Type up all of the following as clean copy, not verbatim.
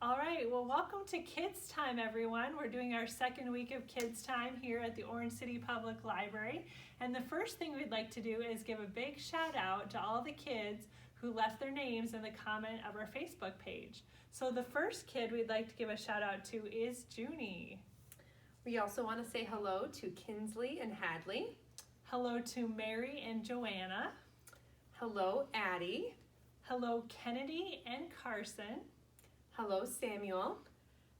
All right, well, welcome to Kids Time, everyone. We're doing our second week of Kids Time here at the Orange City Public Library. And the first thing we'd like to do is give a big shout out to all the kids who left their names in the comment of our Facebook page. So the first kid we'd like to give a shout out to is Junie. We also want to say hello to Kinsley and Hadley. Hello to Mary and Joanna. Hello, Addie. Hello, Kennedy and Carson. Hello, Samuel.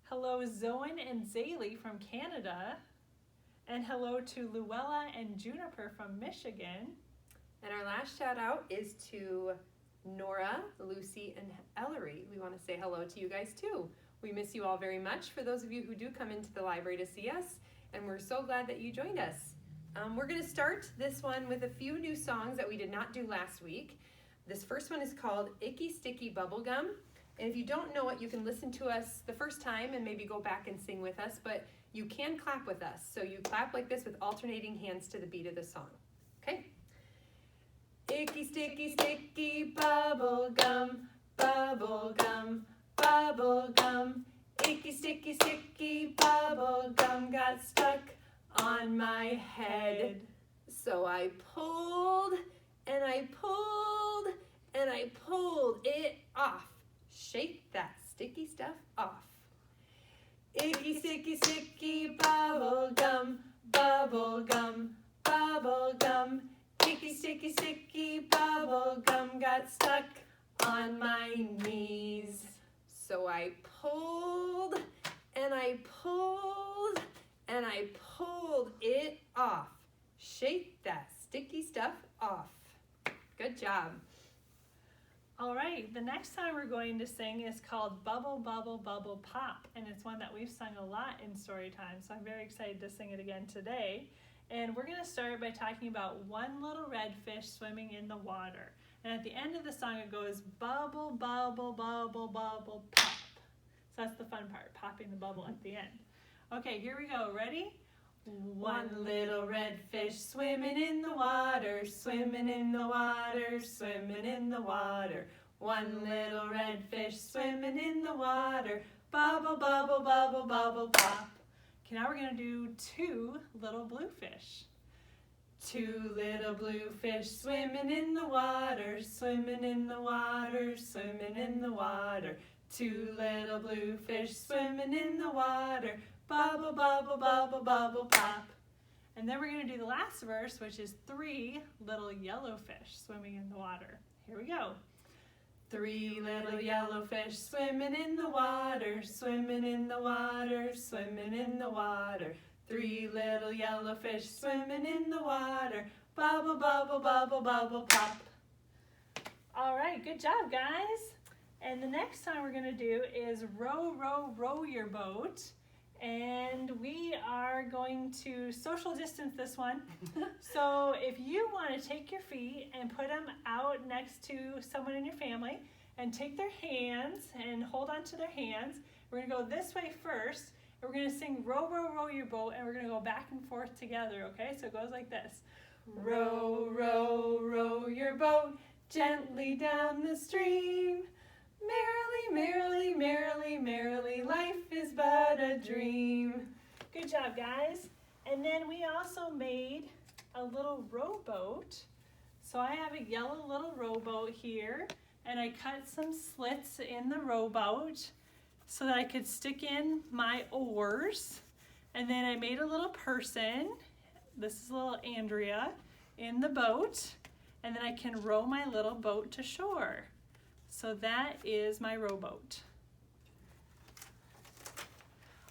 Hello, Zoan and Zaylee from Canada. And hello to Luella and Juniper from Michigan. And our last shout out is to Nora, Lucy, and Ellery. We want to say hello to you guys too. We miss you all very much for those of you who do come into the library to see us, and we're so glad that you joined us. We're going to start this one with a few new songs that we did not do last week. This first one is called Icky Sticky Bubblegum. And if you don't know it, you can listen to us the first time and maybe go back and sing with us, but you can clap with us. So you clap like this with alternating hands to the beat of the song. Okay? Icky, sticky, sticky, bubblegum, bubblegum, bubblegum. Icky, sticky, sticky, bubblegum got stuck on my head. So I pulled, and I pulled, and I pulled it off. Shake that sticky stuff off. Icky, sticky, sticky, bubblegum, bubblegum, bubblegum. Icky, sticky, sticky, bubblegum got stuck on my knees. So I pulled, and I pulled, and I pulled it off. Shake that sticky stuff off. Good job. All right, the next song we're going to sing is called Bubble, Bubble, Bubble, Pop, and it's one that we've sung a lot in story time, so I'm very excited to sing it again today. And we're going to start by talking about one little red fish swimming in the water. And at the end of the song it goes bubble, bubble, bubble, bubble, pop. So that's the fun part, popping the bubble at the end. Okay, here we go. Ready? One little red fish swimming in the water, swimming in the water, swimming in the water. One little red fish swimming in the water, bubble, bubble, bubble, bubble, pop. Okay, now we're going to do two little blue fish. Two little blue fish swimming in the water, swimming in the water, swimming in the water. Two little blue fish swimming in the water, bubble, bubble, bubble, bubble, pop. And then we're going to do the last verse, which is three little yellow fish swimming in the water. Here we go. Three little yellow fish swimming in the water, swimming in the water, swimming in the water. Three little yellow fish swimming in the water, bubble, bubble, bubble, bubble, pop. All right, good job, guys. And the next song we're going to do is Row, Row, Row Your Boat. And we are going to social distance this one. So if you want to take your feet and put them out next to someone in your family and take their hands and hold on to their hands, we're going to go this way first. And we're going to sing Row, Row, Row Your Boat, and we're going to go back and forth together, okay? So it goes like this. Row, row, row your boat gently down the stream. Merrily, merrily, merrily, merrily, life is but a dream. Good job, guys. And then we also made a little rowboat. So I have a yellow little rowboat here, and I cut some slits in the rowboat so that I could stick in my oars. And then I made a little person, this is little Andrea, in the boat, and then I can row my little boat to shore. So that is my rowboat.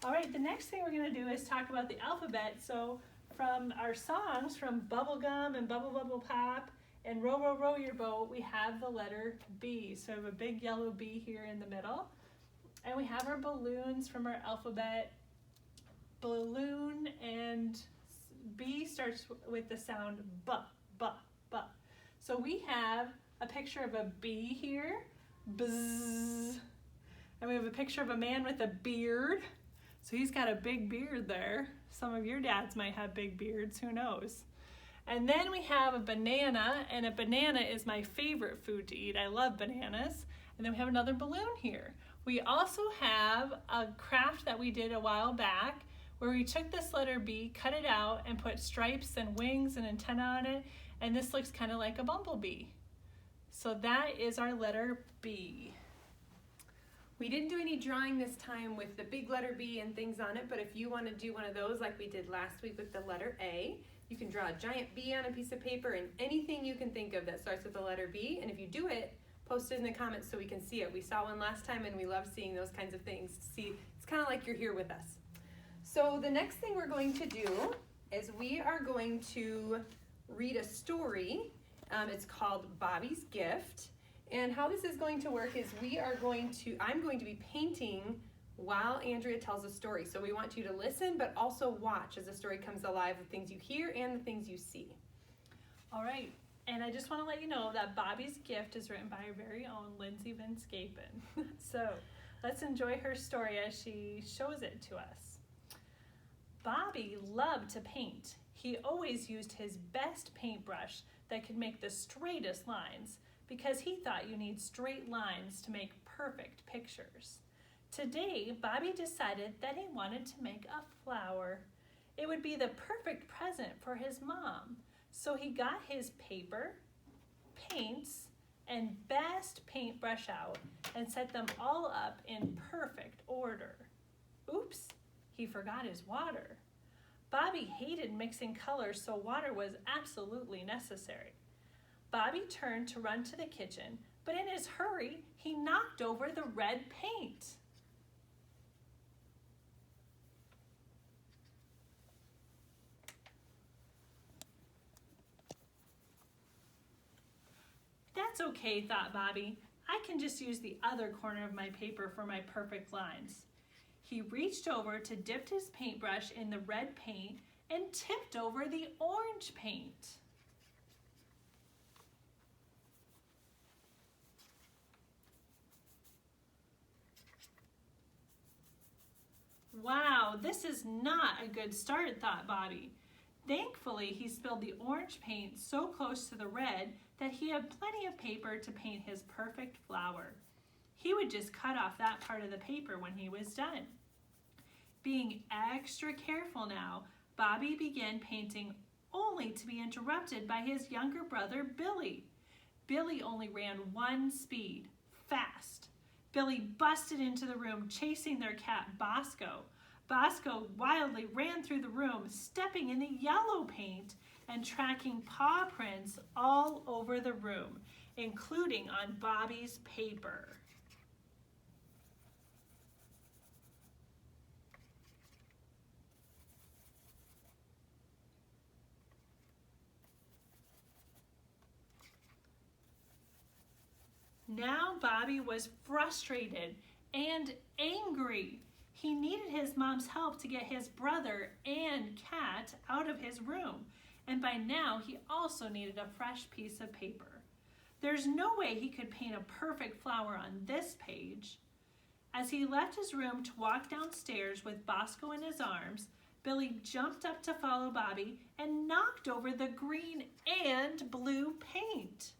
All right, the next thing we're going to do is talk about the alphabet. So from our songs, from Bubblegum and Bubble Bubble Pop and Row Row Row Your Boat, we have the letter B. So we have a big yellow B here in the middle. And we have our balloons from our alphabet. Balloon and B starts with the sound B, B, B. So we have a picture of a bee here, buzz. And we have a picture of a man with a beard. So he's got a big beard there. Some of your dads might have big beards, who knows? And then we have a banana, and a banana is my favorite food to eat. I love bananas. And then we have another balloon here. We also have a craft that we did a while back where we took this letter B, cut it out, and put stripes and wings and antenna on it, and this looks kind of like a bumblebee. So that is our letter B. We didn't do any drawing this time with the big letter B and things on it, but if you want to do one of those like we did last week with the letter A, you can draw a giant B on a piece of paper and anything you can think of that starts with the letter B, and if you do it, post it in the comments so we can see it. We saw one last time and we love seeing those kinds of things. See, it's kind of like you're here with us. So the next thing we're going to do is we are going to read a story. It's called Bobby's Gift. And how this is going to work is I'm going to be painting while Andrea tells a story. So we want you to listen, but also watch as the story comes alive, the things you hear and the things you see. All right, and I just want to let you know that Bobby's Gift is written by our very own Lindsay Van Scapen. So let's enjoy her story as she shows it to us. Bobby loved to paint. He always used his best paintbrush that could make the straightest lines, because he thought you need straight lines to make perfect pictures. Today, Bobby decided that he wanted to make a flower. It would be the perfect present for his mom. So he got his paper, paints, and best paintbrush out and set them all up in perfect order. Oops, he forgot his water. Bobby hated mixing colors, so water was absolutely necessary. Bobby turned to run to the kitchen, but in his hurry, he knocked over the red paint. That's okay, thought Bobby. I can just use the other corner of my paper for my perfect lines. He reached over to dip his paintbrush in the red paint and tipped over the orange paint. Wow, this is not a good start, thought Bobby. Thankfully, he spilled the orange paint so close to the red that he had plenty of paper to paint his perfect flower. He would just cut off that part of the paper when he was done. Being extra careful now, Bobby began painting only to be interrupted by his younger brother, Billy. Billy only ran one speed, fast. Billy busted into the room, chasing their cat, Bosco. Bosco wildly ran through the room, stepping in the yellow paint and tracking paw prints all over the room, including on Bobby's paper. Now Bobby was frustrated and angry. He needed his mom's help to get his brother and cat out of his room, and by now he also needed a fresh piece of paper. There's no way he could paint a perfect flower on this page. As he left his room to walk downstairs with Bosco in his arms, Billy jumped up to follow Bobby and knocked over the green and blue paint.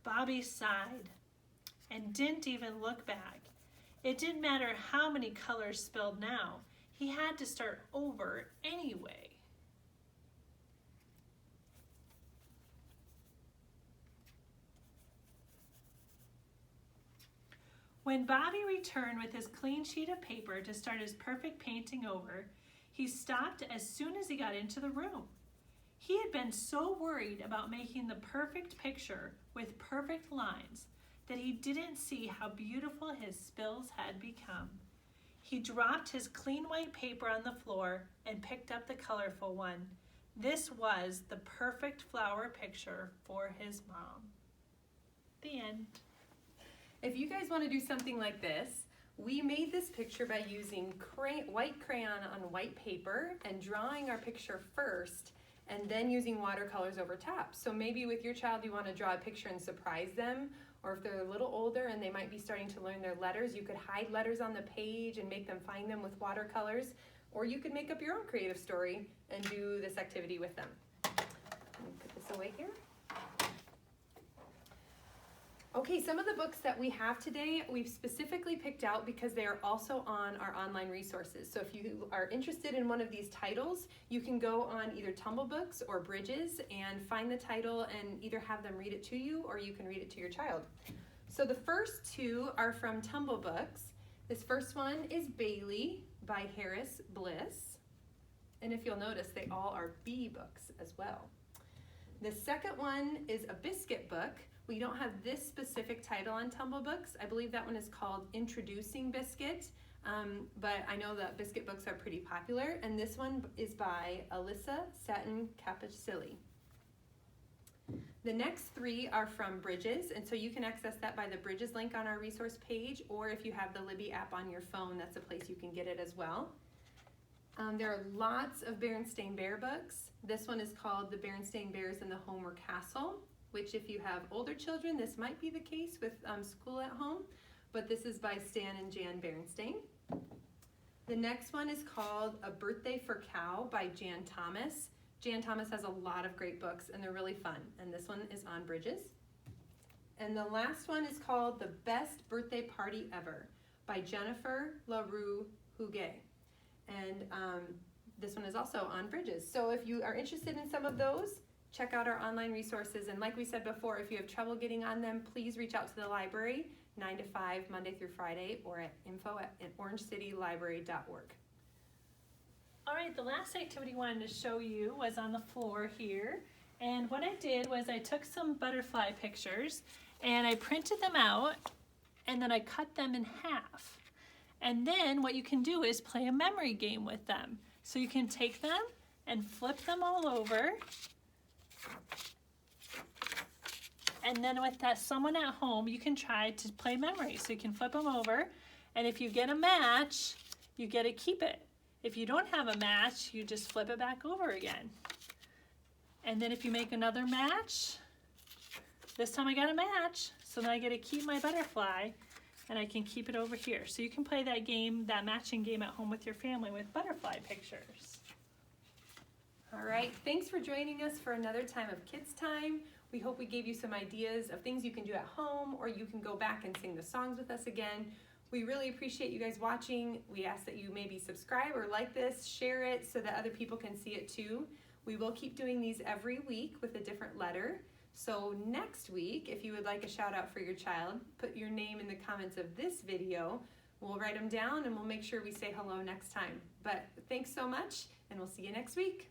Bobby sighed and didn't even look back. It didn't matter how many colors spilled now. He had to start over anyway. When Bobby returned with his clean sheet of paper to start his perfect painting over, he stopped as soon as he got into the room. He had been so worried about making the perfect picture with perfect lines that he didn't see how beautiful his spills had become. He dropped his clean white paper on the floor and picked up the colorful one. This was the perfect flower picture for his mom. The end. If you guys want to do something like this, we made this picture by using white crayon on white paper and drawing our picture first and then using watercolors over top. So maybe with your child you want to draw a picture and surprise them, or if they're a little older and they might be starting to learn their letters, you could hide letters on the page and make them find them with watercolors, or you could make up your own creative story and do this activity with them. Let me put this away here. Okay, some of the books that we have today, we've specifically picked out because they are also on our online resources. So if you are interested in one of these titles, you can go on either Tumble Books or Bridges and find the title and either have them read it to you or you can read it to your child. So the first two are from Tumble Books. This first one is Bailey by Harris Bliss. And if you'll notice, they all are B books as well. The second one is a Biscuit book. We don't have this specific title on Tumble Books. I believe that one is called Introducing Biscuit, but I know that Biscuit books are pretty popular, and this one is by Alyssa Satin Capicilli. The next three are from Bridges, and so you can access that by the Bridges link on our resource page, or if you have the Libby app on your phone, that's a place you can get it as well. There are lots of Berenstain Bear books. This one is called The Berenstain Bears in the Homer Castle, which if you have older children, this might be the case with school at home, but this is by Stan and Jan Berenstain. The next one is called A Birthday for Cow by Jan Thomas. Jan Thomas has a lot of great books and they're really fun, and this one is on Bridges. And the last one is called The Best Birthday Party Ever by Jennifer LaRue Huguet. And this one is also on Bridges. So if you are interested in some of those, check out our online resources. And like we said before, if you have trouble getting on them, please reach out to the library 9 to 5, Monday through Friday, or at info@orangecitylibrary.org. All right, the last activity I wanted to show you was on the floor here. And what I did was I took some butterfly pictures and I printed them out and then I cut them in half. And then what you can do is play a memory game with them. So you can take them and flip them all over. And then with that someone at home, you can try to play memory. So you can flip them over, and if you get a match, you get to keep it. If you don't have a match, you just flip it back over again. And then if you make another match, this time I got a match, so then I get to keep my butterfly, and I can keep it over here. So you can play that game, that matching game at home with your family with butterfly pictures. All right, thanks for joining us for another time of Kids Time. We hope we gave you some ideas of things you can do at home, or you can go back and sing the songs with us again. We really appreciate you guys watching. We ask that you maybe subscribe or like this, share it so that other people can see it too. We will keep doing these every week with a different letter. So next week, if you would like a shout out for your child, put your name in the comments of this video. We'll write them down and we'll make sure we say hello next time. But thanks so much, and we'll see you next week.